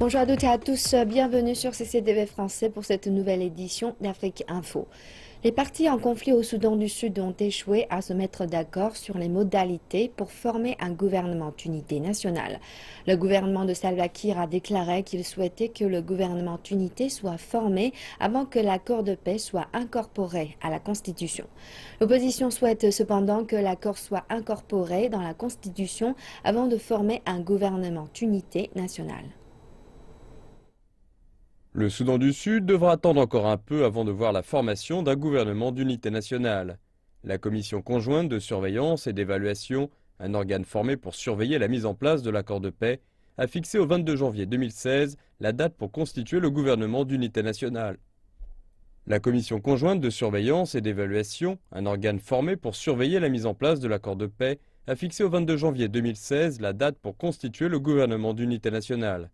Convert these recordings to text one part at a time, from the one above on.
Bonjour à toutes et à tous, bienvenue sur CCTV français pour cette nouvelle édition d'Afrique Info. Les partis en conflit au Soudan du Sud ont échoué à se mettre d'accord sur les modalités pour former un gouvernement d'unité nationale. Le gouvernement de Salva Kiir a déclaré qu'il souhaitait que le gouvernement d'unité soit formé avant que l'accord de paix soit incorporé à la Constitution. L'opposition souhaite cependant que l'accord soit incorporé dans la Constitution avant de former un gouvernement d'unité nationale. Le Soudan du Sud devra attendre encore un peu avant de voir la formation d'un gouvernement d'unité nationale. La commission conjointe de surveillance et d'évaluation, un organe formé pour surveiller la mise en place de l'accord de paix, a fixé au 22 janvier 2016 la date pour constituer le gouvernement d'unité nationale. La commission conjointe de surveillance et d'évaluation, un organe formé pour surveiller la mise en place de l'accord de paix, a fixé au 22 janvier 2016 la date pour constituer le gouvernement d'unité nationale.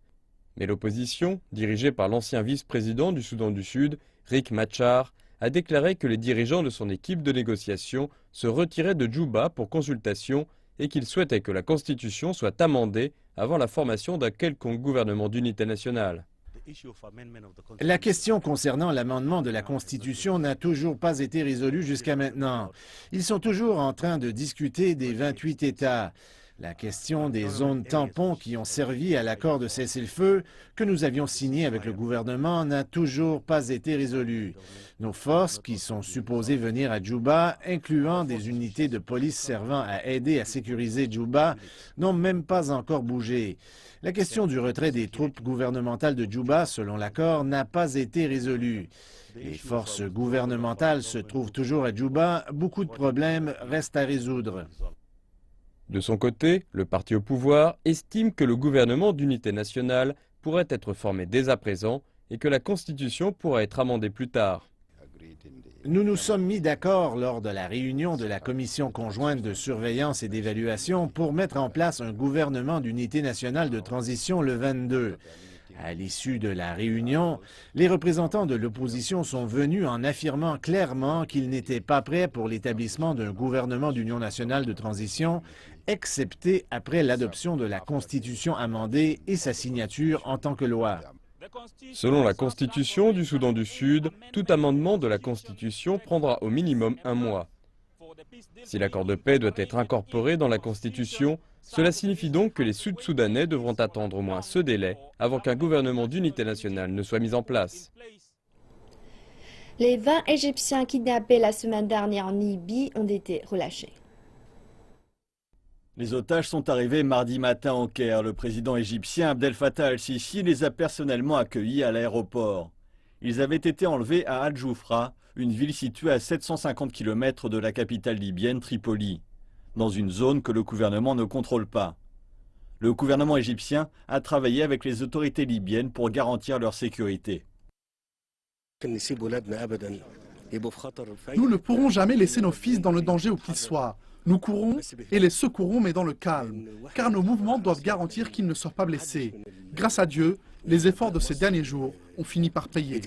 Mais l'opposition, dirigée par l'ancien vice-président du Soudan du Sud, Riek Machar, a déclaré que les dirigeants de son équipe de négociation se retiraient de Djouba pour consultation et qu'il souhaitait que la Constitution soit amendée avant la formation d'un quelconque gouvernement d'unité nationale. La question concernant l'amendement de la Constitution n'a toujours pas été résolue jusqu'à maintenant. Ils sont toujours en train de discuter des 28 États. La question des zones tampons qui ont servi à l'accord de cessez-le-feu que nous avions signé avec le gouvernement n'a toujours pas été résolue. Nos forces, qui sont supposées venir à Djouba, incluant des unités de police servant à aider à sécuriser Djouba, n'ont même pas encore bougé. La question du retrait des troupes gouvernementales de Djouba, selon l'accord, n'a pas été résolue. Les forces gouvernementales se trouvent toujours à Djouba. Beaucoup de problèmes restent à résoudre. De son côté, le parti au pouvoir estime que le gouvernement d'unité nationale pourrait être formé dès à présent et que la Constitution pourrait être amendée plus tard. Nous nous sommes mis d'accord lors de la réunion de la Commission conjointe de surveillance et d'évaluation pour mettre en place un gouvernement d'unité nationale de transition le 22. À l'issue de la réunion, les représentants de l'opposition sont venus en affirmant clairement qu'ils n'étaient pas prêts pour l'établissement d'un gouvernement d'union nationale de transition, excepté après l'adoption de la Constitution amendée et sa signature en tant que loi. Selon la Constitution du Soudan du Sud, tout amendement de la Constitution prendra au minimum un mois. Si l'accord de paix doit être incorporé dans la Constitution, cela signifie donc que les Sud-Soudanais devront attendre au moins ce délai avant qu'un gouvernement d'unité nationale ne soit mis en place. Les 20 Égyptiens kidnappés la semaine dernière en Libye ont été relâchés. Les otages sont arrivés mardi matin au Caire. Le président égyptien Abdel Fattah el-Sisi les a personnellement accueillis à l'aéroport. Ils avaient été enlevés à Al-Joufra, une ville située à 750 km de la capitale libyenne Tripoli, dans une zone que le gouvernement ne contrôle pas. Le gouvernement égyptien a travaillé avec les autorités libyennes pour garantir leur sécurité. Nous ne pourrons jamais laisser nos fils dans le danger où qu'ils soient. Nous courons et les secourons, mais dans le calme, car nos mouvements doivent garantir qu'ils ne soient pas blessés. Grâce à Dieu, les efforts de ces derniers jours ont fini par payer.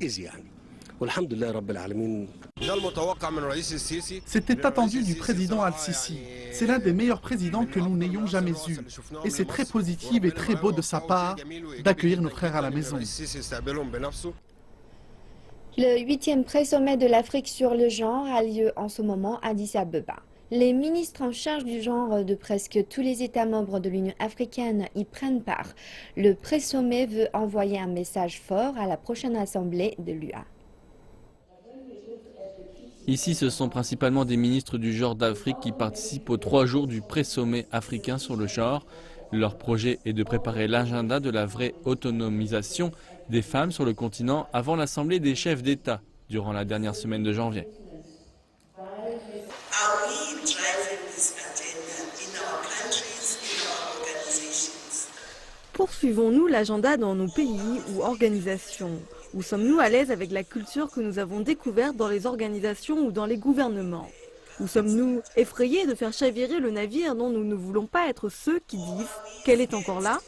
C'était attendu du président Al-Sisi. C'est l'un des meilleurs présidents que nous n'ayons jamais eu. Et c'est très positif et très beau de sa part d'accueillir nos frères à la maison. Le 8e pré-sommet de l'Afrique sur le genre a lieu en ce moment à Addis Abeba. Les ministres en charge du genre de presque tous les États membres de l'Union africaine y prennent part. Le pré-sommet veut envoyer un message fort à la prochaine assemblée de l'UA. Ici, ce sont principalement des ministres du genre d'Afrique qui participent aux 3 jours du pré-sommet africain sur le genre. Leur projet est de préparer l'agenda de la vraie autonomisation des femmes sur le continent avant l'Assemblée des chefs d'État durant la dernière semaine de janvier. Poursuivons-nous l'agenda dans nos pays ou organisations? Ou sommes-nous à l'aise avec la culture que nous avons découverte dans les organisations ou dans les gouvernements? Ou sommes-nous effrayés de faire chavirer le navire dont nous ne voulons pas être ceux qui disent qu'elle est encore là?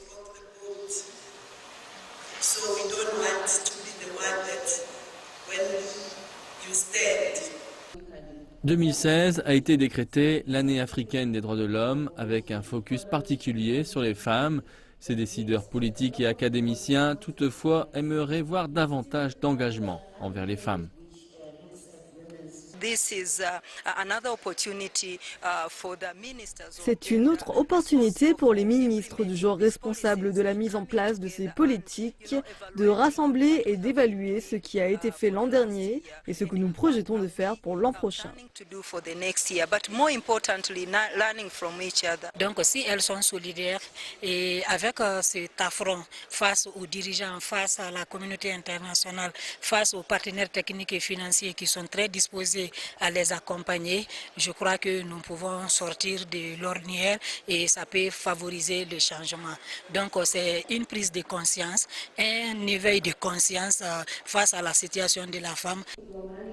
2016 a été décrétée l'année africaine des droits de l'homme avec un focus particulier sur les femmes. Ces décideurs politiques et académiciens, toutefois, aimeraient voir davantage d'engagement envers les femmes. C'est une autre opportunité pour les ministres du genre responsables de la mise en place de ces politiques de rassembler et d'évaluer ce qui a été fait l'an dernier et ce que nous projetons de faire pour l'an prochain. Donc si elles sont solidaires et avec cet affront face aux dirigeants, face à la communauté internationale, face aux partenaires techniques et financiers qui sont très disposés à les accompagner, je crois que nous pouvons sortir de l'ornière et ça peut favoriser le changement. Donc c'est une prise de conscience, un éveil de conscience face à la situation de la femme.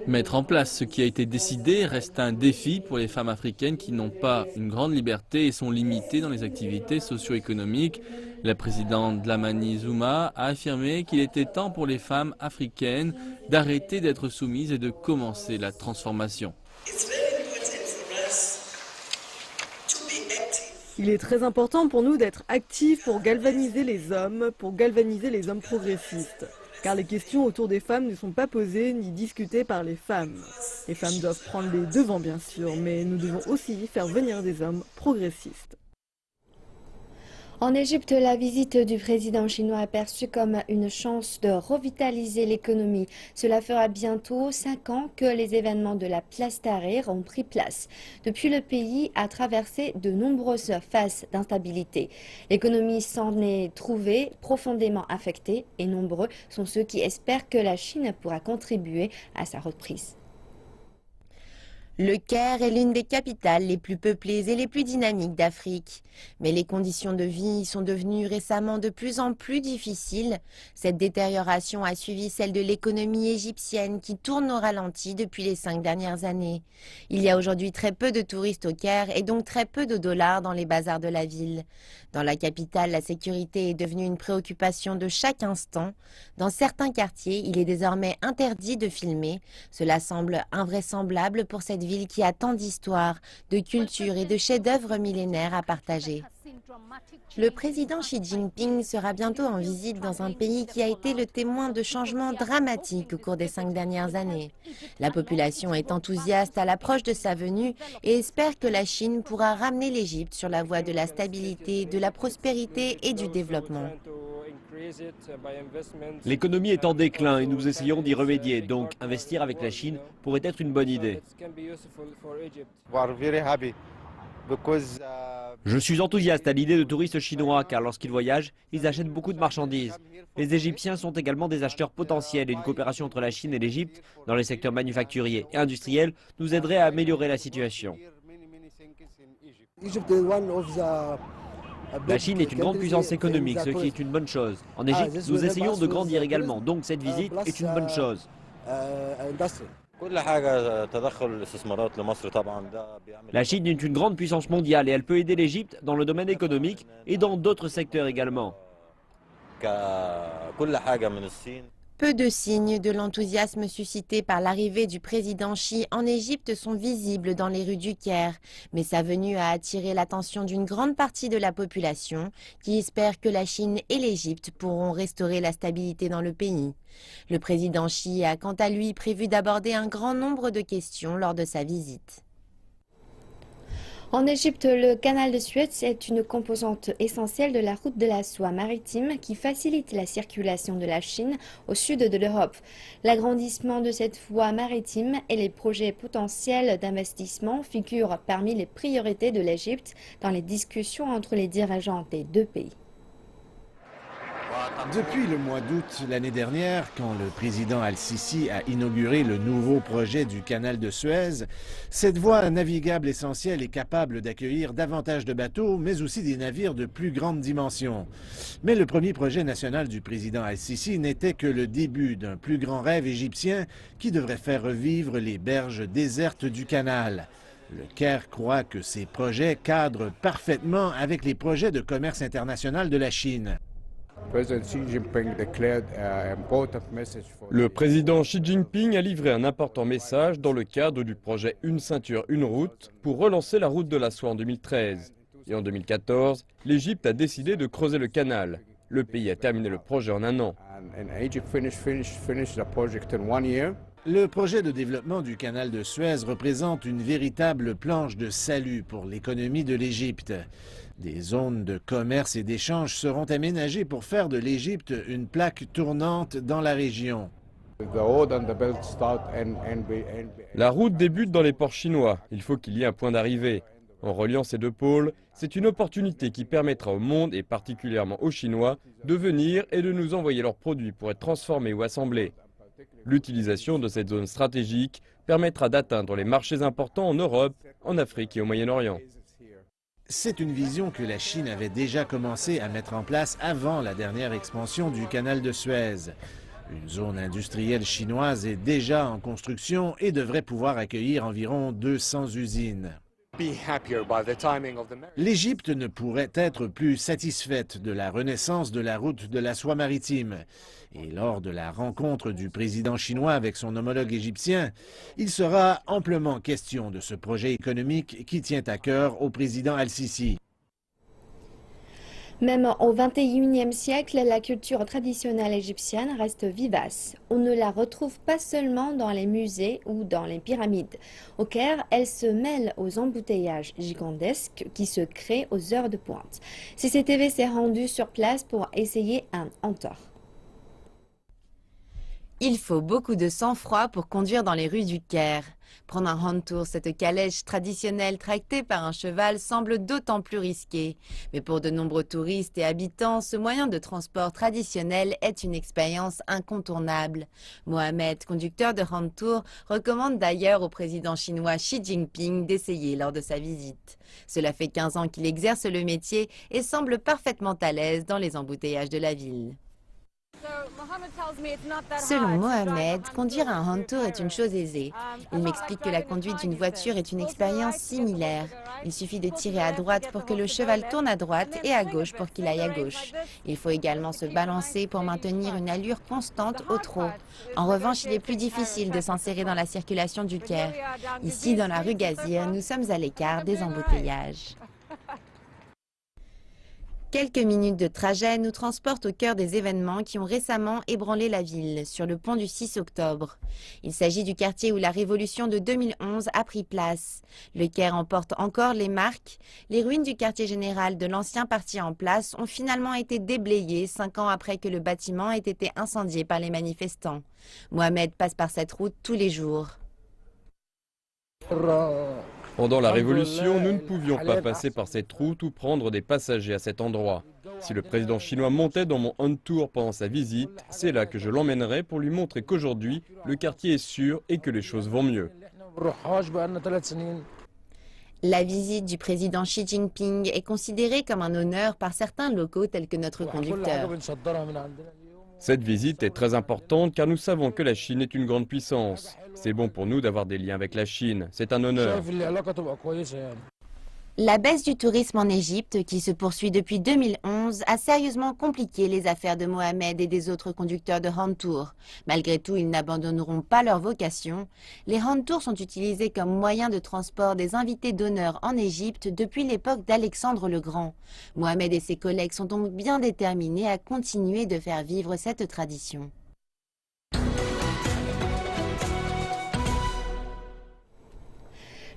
Mettre en place ce qui a été décidé reste un défi pour les femmes africaines qui n'ont pas une grande liberté et sont limitées dans les activités socio-économiques. La présidente Dlamini Zuma a affirmé qu'il était temps pour les femmes africaines d'arrêter d'être soumises et de commencer la transformation. Il est très important pour nous d'être actifs pour galvaniser les hommes progressistes. Car les questions autour des femmes ne sont pas posées ni discutées par les femmes. Les femmes doivent prendre les devants bien sûr, mais nous devons aussi faire venir des hommes progressistes. En Égypte, la visite du président chinois est perçue comme une chance de revitaliser l'économie. Cela fera bientôt 5 ans que les événements de la place Tahrir ont pris place. Depuis, le pays a traversé de nombreuses phases d'instabilité. L'économie s'en est trouvée profondément affectée et nombreux sont ceux qui espèrent que la Chine pourra contribuer à sa reprise. Le Caire est l'une des capitales les plus peuplées et les plus dynamiques d'Afrique. Mais les conditions de vie y sont devenues récemment de plus en plus difficiles. Cette détérioration a suivi celle de l'économie égyptienne qui tourne au ralenti depuis les 5 dernières années. Il y a aujourd'hui très peu de touristes au Caire et donc très peu de dollars dans les bazars de la ville. Dans la capitale, la sécurité est devenue une préoccupation de chaque instant. Dans certains quartiers, il est désormais interdit de filmer. Cela semble invraisemblable pour cette ville qui a tant d'histoire, de culture et de chefs-d'œuvre millénaires à partager. Le président Xi Jinping sera bientôt en visite dans un pays qui a été le témoin de changements dramatiques au cours des 5 dernières années. La population est enthousiaste à l'approche de sa venue et espère que la Chine pourra ramener l'Égypte sur la voie de la stabilité, de la prospérité et du développement. L'économie est en déclin et nous essayons d'y remédier, donc investir avec la Chine pourrait être une bonne idée. Je suis enthousiaste à l'idée de touristes chinois car lorsqu'ils voyagent, ils achètent beaucoup de marchandises. Les Égyptiens sont également des acheteurs potentiels et une coopération entre la Chine et l'Égypte dans les secteurs manufacturiers et industriels nous aiderait à améliorer la situation. La Chine est une grande puissance économique, ce qui est une bonne chose. En Égypte, nous essayons de grandir également, donc cette visite est une bonne chose. La Chine est une grande puissance mondiale et elle peut aider l'Égypte dans le domaine économique et dans d'autres secteurs également. Peu de signes de l'enthousiasme suscité par l'arrivée du président Xi en Égypte sont visibles dans les rues du Caire, mais sa venue a attiré l'attention d'une grande partie de la population qui espère que la Chine et l'Égypte pourront restaurer la stabilité dans le pays. Le président Xi a quant à lui prévu d'aborder un grand nombre de questions lors de sa visite. En Égypte, le canal de Suez est une composante essentielle de la route de la soie maritime qui facilite la circulation de la Chine au sud de l'Europe. L'agrandissement de cette voie maritime et les projets potentiels d'investissement figurent parmi les priorités de l'Égypte dans les discussions entre les dirigeants des deux pays. Depuis le mois d'août l'année dernière, quand le président Al-Sisi a inauguré le nouveau projet du canal de Suez, cette voie navigable essentielle est capable d'accueillir davantage de bateaux, mais aussi des navires de plus grande dimension. Mais le premier projet national du président Al-Sisi n'était que le début d'un plus grand rêve égyptien qui devrait faire revivre les berges désertes du canal. Le Caire croit que ces projets cadrent parfaitement avec les projets de commerce international de la Chine. Le président Xi Jinping a livré un important message dans le cadre du projet Une ceinture, une route pour relancer la route de la soie en 2013. Et en 2014, l'Égypte a décidé de creuser le canal. Le pays a terminé le projet en un an. Le projet de développement du canal de Suez représente une véritable planche de salut pour l'économie de l'Égypte. Des zones de commerce et d'échange seront aménagées pour faire de l'Égypte une plaque tournante dans la région. La route débute dans les ports chinois. Il faut qu'il y ait un point d'arrivée. En reliant ces deux pôles, c'est une opportunité qui permettra au monde, et particulièrement aux Chinois, de venir et de nous envoyer leurs produits pour être transformés ou assemblés. L'utilisation de cette zone stratégique permettra d'atteindre les marchés importants en Europe, en Afrique et au Moyen-Orient. C'est une vision que la Chine avait déjà commencé à mettre en place avant la dernière expansion du canal de Suez. Une zone industrielle chinoise est déjà en construction et devrait pouvoir accueillir environ 200 usines. L'Égypte ne pourrait être plus satisfaite de la renaissance de la route de la soie maritime. Et lors de la rencontre du président chinois avec son homologue égyptien, il sera amplement question de ce projet économique qui tient à cœur au président Al-Sisi. Même au XXIe siècle, la culture traditionnelle égyptienne reste vivace. On ne la retrouve pas seulement dans les musées ou dans les pyramides. Au Caire, elle se mêle aux embouteillages gigantesques qui se créent aux heures de pointe. CCTV s'est rendu sur place pour essayer un hantor. Il faut beaucoup de sang-froid pour conduire dans les rues du Caire. Prendre un hantour, cette calèche traditionnelle tractée par un cheval, semble d'autant plus risqué. Mais pour de nombreux touristes et habitants, ce moyen de transport traditionnel est une expérience incontournable. Mohamed, conducteur de hantour, recommande d'ailleurs au président chinois Xi Jinping d'essayer lors de sa visite. Cela fait 15 ans qu'il exerce le métier et semble parfaitement à l'aise dans les embouteillages de la ville. Selon Mohamed, conduire un hantour est une chose aisée. Il m'explique que la conduite d'une voiture est une expérience similaire. Il suffit de tirer à droite pour que le cheval tourne à droite et à gauche pour qu'il aille à gauche. Il faut également se balancer pour maintenir une allure constante au trot. En revanche, il est plus difficile de s'insérer dans la circulation du Caire. Ici, dans la rue Gazir, nous sommes à l'écart des embouteillages. Quelques minutes de trajet nous transportent au cœur des événements qui ont récemment ébranlé la ville, sur le pont du 6 octobre. Il s'agit du quartier où la révolution de 2011 a pris place. Le Caire en porte encore les marques. Les ruines du quartier général de l'ancien parti en place ont finalement été déblayées 5 ans après que le bâtiment ait été incendié par les manifestants. Mohamed passe par cette route tous les jours. Pendant la Révolution, nous ne pouvions pas passer par cette route ou prendre des passagers à cet endroit. Si le président chinois montait dans mon hantour pendant sa visite, c'est là que je l'emmènerais pour lui montrer qu'aujourd'hui, le quartier est sûr et que les choses vont mieux. La visite du président Xi Jinping est considérée comme un honneur par certains locaux tels que notre conducteur. Cette visite est très importante car nous savons que la Chine est une grande puissance. C'est bon pour nous d'avoir des liens avec la Chine, c'est un honneur. La baisse du tourisme en Égypte, qui se poursuit depuis 2011, a sérieusement compliqué les affaires de Mohamed et des autres conducteurs de hantour. Malgré tout, ils n'abandonneront pas leur vocation. Les hantours sont utilisés comme moyen de transport des invités d'honneur en Égypte depuis l'époque d'Alexandre le Grand. Mohamed et ses collègues sont donc bien déterminés à continuer de faire vivre cette tradition.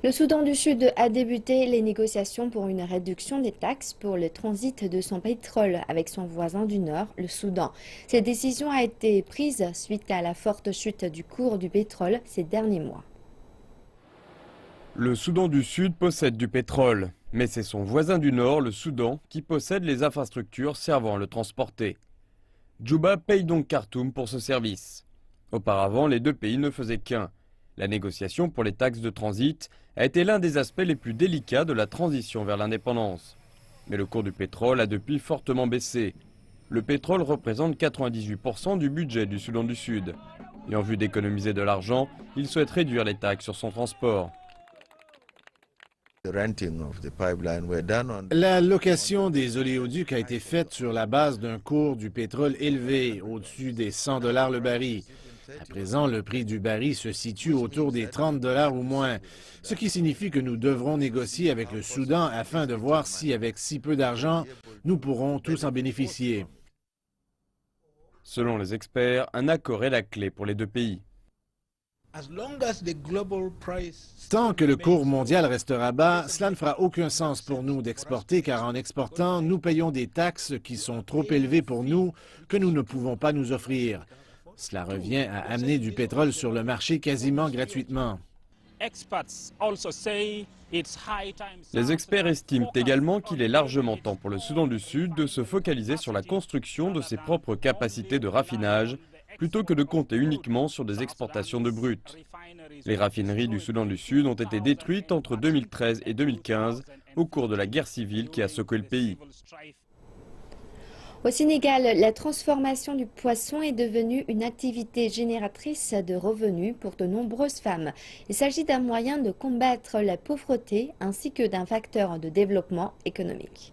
Le Soudan du Sud a débuté les négociations pour une réduction des taxes pour le transit de son pétrole avec son voisin du Nord, le Soudan. Cette décision a été prise suite à la forte chute du cours du pétrole ces derniers mois. Le Soudan du Sud possède du pétrole, mais c'est son voisin du Nord, le Soudan, qui possède les infrastructures servant à le transporter. Djouba paye donc Khartoum pour ce service. Auparavant, les deux pays ne faisaient qu'un. La négociation pour les taxes de transit a été l'un des aspects les plus délicats de la transition vers l'indépendance. Mais le cours du pétrole a depuis fortement baissé. Le pétrole représente 98% du budget du Soudan du Sud. Et en vue d'économiser de l'argent, il souhaite réduire les taxes sur son transport. La location des oléoducs a été faite sur la base d'un cours du pétrole élevé, au-dessus des $100 le baril. À présent, le prix du baril se situe autour des 30 $ ou moins, ce qui signifie que nous devrons négocier avec le Soudan afin de voir si, avec si peu d'argent, nous pourrons tous en bénéficier. Selon les experts, un accord est la clé pour les deux pays. Tant que le cours mondial restera bas, cela ne fera aucun sens pour nous d'exporter, car en exportant, nous payons des taxes qui sont trop élevées pour nous, que nous ne pouvons pas nous offrir. Cela revient à amener du pétrole sur le marché quasiment gratuitement. Les experts estiment également qu'il est largement temps pour le Soudan du Sud de se focaliser sur la construction de ses propres capacités de raffinage, plutôt que de compter uniquement sur des exportations de brut. Les raffineries du Soudan du Sud ont été détruites entre 2013 et 2015 au cours de la guerre civile qui a secoué le pays. Au Sénégal, la transformation du poisson est devenue une activité génératrice de revenus pour de nombreuses femmes. Il s'agit d'un moyen de combattre la pauvreté ainsi que d'un facteur de développement économique.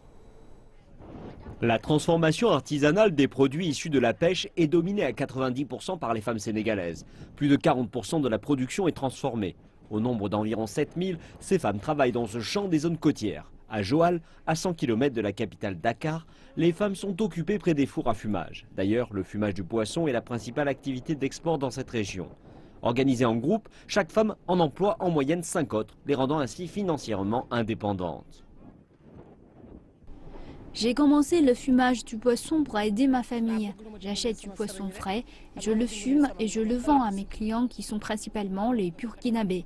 La transformation artisanale des produits issus de la pêche est dominée à 90% par les femmes sénégalaises. Plus de 40% de la production est transformée. Au nombre d'environ 7000, ces femmes travaillent dans ce champ des zones côtières. À Joal, à 100 km de la capitale Dakar, les femmes sont occupées près des fours à fumage. D'ailleurs, le fumage du poisson est la principale activité d'export dans cette région. Organisée en groupe, chaque femme en emploie en moyenne 5 autres, les rendant ainsi financièrement indépendantes. J'ai commencé le fumage du poisson pour aider ma famille. J'achète du poisson frais, je le fume et je le vends à mes clients qui sont principalement les Burkinabés.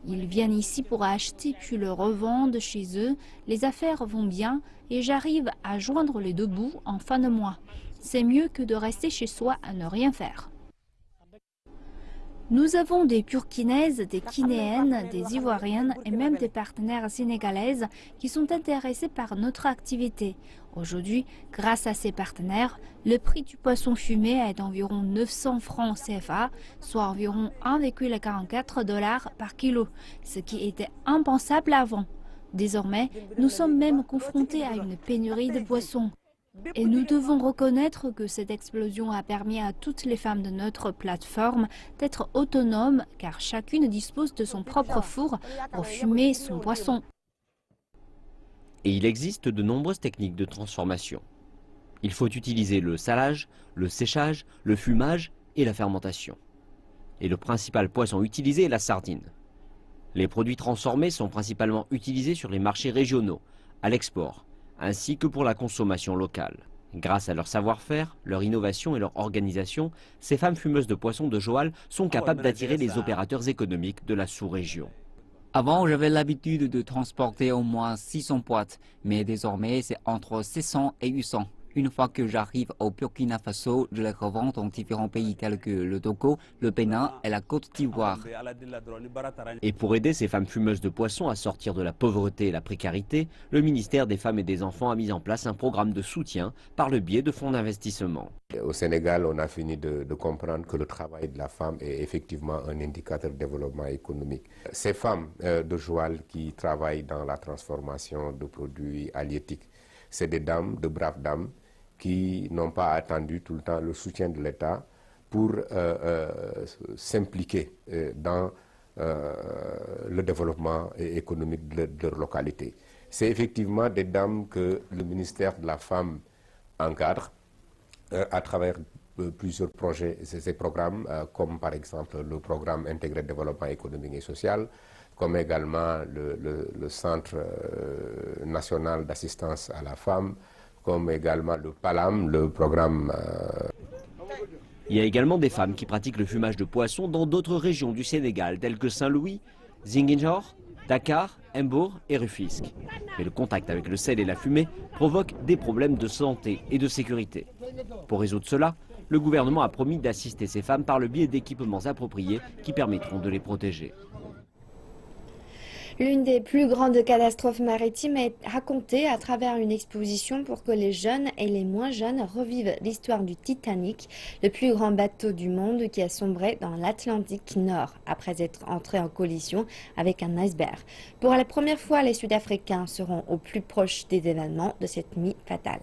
Ils viennent ici pour acheter puis le revendent chez eux. Les affaires vont bien et j'arrive à joindre les deux bouts en fin de mois. C'est mieux que de rester chez soi à ne rien faire. Nous avons des Burkinaises, des Guinéennes, des Ivoiriennes et même des partenaires sénégalaises qui sont intéressés par notre activité. Aujourd'hui, grâce à ces partenaires, le prix du poisson fumé est d'environ 900 francs CFA, soit environ 1,44 $ par kilo, ce qui était impensable avant. Désormais, nous sommes même confrontés à une pénurie de poissons. Et nous devons reconnaître que cette explosion a permis à toutes les femmes de notre plateforme d'être autonomes car chacune dispose de son propre four pour fumer son poisson. Et il existe de nombreuses techniques de transformation. Il faut utiliser le salage, le séchage, le fumage et la fermentation. Et le principal poisson utilisé est la sardine. Les produits transformés sont principalement utilisés sur les marchés régionaux, à l'export, ainsi que pour la consommation locale. Grâce à leur savoir-faire, leur innovation et leur organisation, ces femmes fumeuses de poissons de Joal sont capables d'attirer les opérateurs économiques de la sous-région. Avant, j'avais l'habitude de transporter au moins 600 boîtes, mais désormais, c'est entre 600 et 800. Une fois que j'arrive au Burkina Faso, je les revends dans différents pays tels que le Togo, le Bénin et la Côte d'Ivoire. Et pour aider ces femmes fumeuses de poissons à sortir de la pauvreté et la précarité, le ministère des Femmes et des Enfants a mis en place un programme de soutien par le biais de fonds d'investissement. Au Sénégal, on a fini de comprendre que le travail de la femme est effectivement un indicateur de développement économique. Ces femmes de Joal qui travaillent dans la transformation de produits halieutiques, c'est des dames, de braves dames, qui n'ont pas attendu tout le temps le soutien de l'État pour s'impliquer dans le développement économique de leur localité. C'est effectivement des dames que le ministère de la Femme encadre à travers plusieurs projets, ces programmes, comme par exemple le programme intégré de développement économique et social, comme également le Centre national d'assistance à la femme, comme également le PALAM, le programme... Il y a également des femmes qui pratiquent le fumage de poisson dans d'autres régions du Sénégal, telles que Saint-Louis, Ziguinchor, Dakar, Mbour et Rufisque. Mais le contact avec le sel et la fumée provoque des problèmes de santé et de sécurité. Pour résoudre cela, le gouvernement a promis d'assister ces femmes par le biais d'équipements appropriés qui permettront de les protéger. L'une des plus grandes catastrophes maritimes est racontée à travers une exposition pour que les jeunes et les moins jeunes revivent l'histoire du Titanic, le plus grand bateau du monde qui a sombré dans l'Atlantique Nord après être entré en collision avec un iceberg. Pour la première fois, les Sud-Africains seront au plus proche des événements de cette nuit fatale.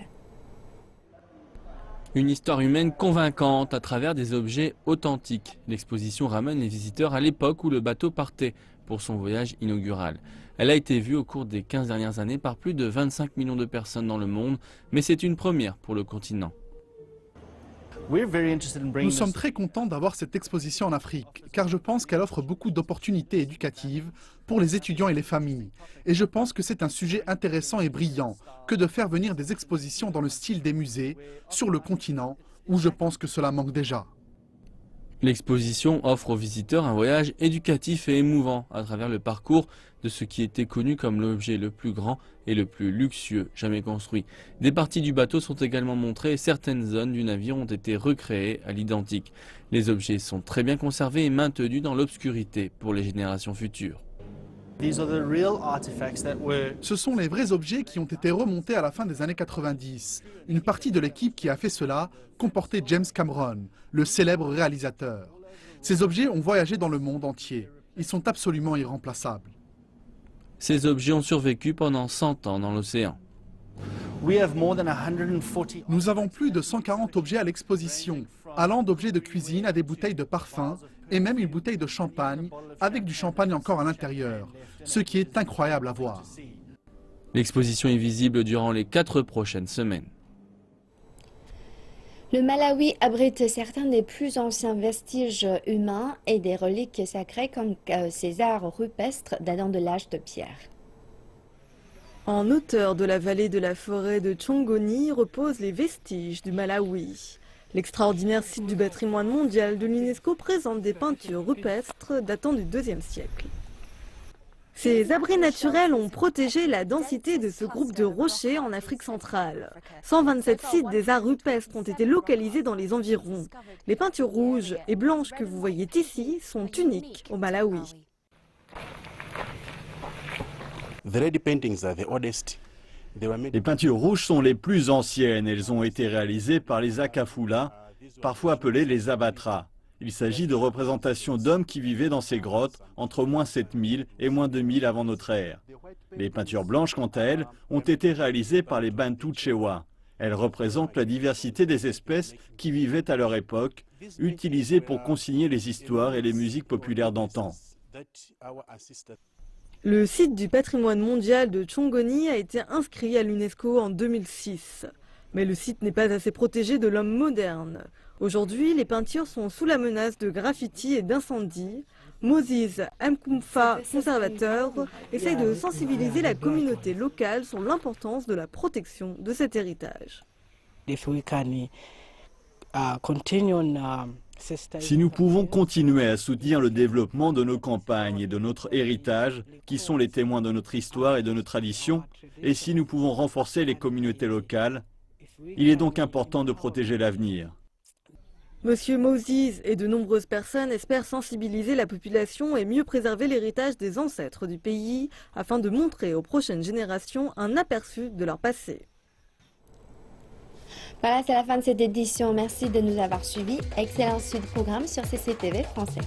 Une histoire humaine convaincante à travers des objets authentiques. L'exposition ramène les visiteurs à l'époque où le bateau partait pour son voyage inaugural. Elle a été vue au cours des 15 dernières années par plus de 25 millions de personnes dans le monde, mais c'est une première pour le continent. Nous sommes très contents d'avoir cette exposition en Afrique, car je pense qu'elle offre beaucoup d'opportunités éducatives pour les étudiants et les familles. Et je pense que c'est un sujet intéressant et brillant que de faire venir des expositions dans le style des musées sur le continent, où je pense que cela manque déjà. L'exposition offre aux visiteurs un voyage éducatif et émouvant à travers le parcours de ce qui était connu comme l'objet le plus grand et le plus luxueux jamais construit. Des parties du bateau sont également montrées et certaines zones du navire ont été recréées à l'identique. Les objets sont très bien conservés et maintenus dans l'obscurité pour les générations futures. Ce sont les vrais objets qui ont été remontés à la fin des années 90. Une partie de l'équipe qui a fait cela comportait James Cameron, le célèbre réalisateur. Ces objets ont voyagé dans le monde entier. Ils sont absolument irremplaçables. Ces objets ont survécu pendant 100 ans dans l'océan. Nous avons plus de 140 objets à l'exposition, allant d'objets de cuisine à des bouteilles de parfum et même une bouteille de champagne avec du champagne encore à l'intérieur, ce qui est incroyable à voir. L'exposition est visible durant les 4 prochaines semaines. Le Malawi abrite certains des plus anciens vestiges humains et des reliques sacrées comme ces arts rupestres datant de l'âge de pierre. En hauteur de la vallée de la forêt de Chongoni reposent les vestiges du Malawi. L'extraordinaire site du patrimoine mondial de l'UNESCO présente des peintures rupestres datant du IIe siècle. Ces abris naturels ont protégé la densité de ce groupe de rochers en Afrique centrale. 127 sites des arts rupestres ont été localisés dans les environs. Les peintures rouges et blanches que vous voyez ici sont uniques au Malawi. Les peintures rouges sont les plus anciennes. Elles ont été réalisées par les Akafula, parfois appelés les Abatras. Il s'agit de représentations d'hommes qui vivaient dans ces grottes entre moins 7000 et moins 2000 avant notre ère. Les peintures blanches, quant à elles, ont été réalisées par les Bantu Chewa. Elles représentent la diversité des espèces qui vivaient à leur époque, utilisées pour consigner les histoires et les musiques populaires d'antan. Le site du patrimoine mondial de Chongoni a été inscrit à l'UNESCO en 2006. Mais le site n'est pas assez protégé de l'homme moderne. Aujourd'hui, les peintures sont sous la menace de graffitis et d'incendies. Moses Mkumfa, conservateur, essaye de sensibiliser la communauté locale sur l'importance de la protection de cet héritage. Si nous pouvons continuer à soutenir le développement de nos campagnes et de notre héritage, qui sont les témoins de notre histoire et de nos traditions, et si nous pouvons renforcer les communautés locales, il est donc important de protéger l'avenir. Monsieur Moses et de nombreuses personnes espèrent sensibiliser la population et mieux préserver l'héritage des ancêtres du pays afin de montrer aux prochaines générations un aperçu de leur passé. Voilà, c'est la fin de cette édition. Merci de nous avoir suivis. Excellente suite de programme sur CCTV français.